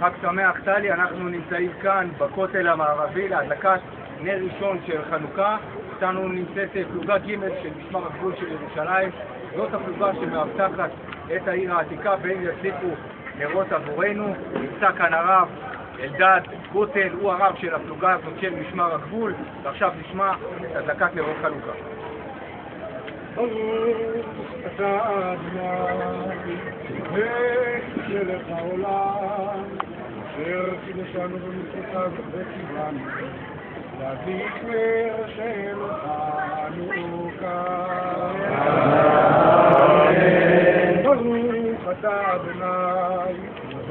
חג שמח טלי, אנחנו נמצאים כאן בכותל המערבי להדלקת נר ראשון של חנוכה. איתנו נמצאת פלוגה ג' של משמר הגבול של ירושלים. זאת הפלוגה שמאבטחת את העיר העתיקה והם יצליחו נרות עבורנו. נמצא כאן הרב אלדד גוטל, הוא הרב של הפלוגה הזאת של משמר הגבול, ועכשיו נשמע את הדלקת נרות חנוכה. ברוך אתה אדוני מלך העולם אשר קידשנו במצוותיו וציוונו להדליק נר של חנוכה. ברוך אתה אדוני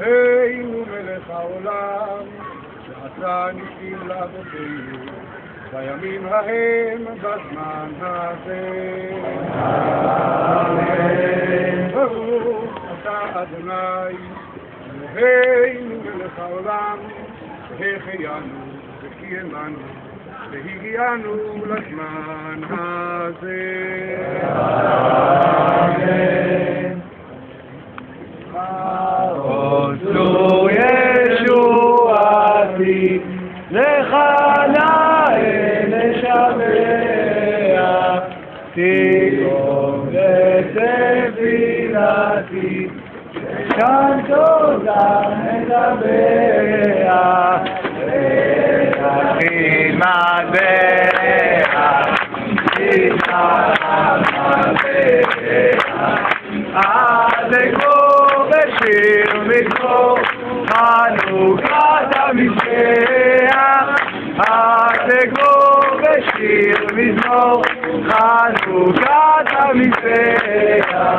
אלוהינו מלך העולם שעשה ניסים לאבותינו בימים ההם בזמן הזה. ברוך אתה אדוני אלוהינו מלך העולם שהחיינו וקיימנו והגיענו לזמן הזה. עוזו ישועתי לך תגרום לתפילתי שכאן תודה נדבר ותתחיל מזבח תתחל אז אגור בשיר מזמור חנוכת המזבח אז אגור בשיר מזמור חנוכת המזבח.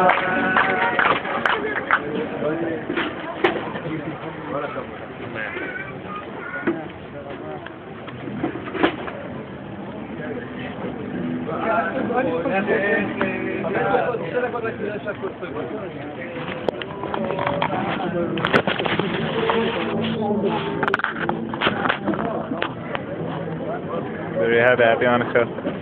Very happy on the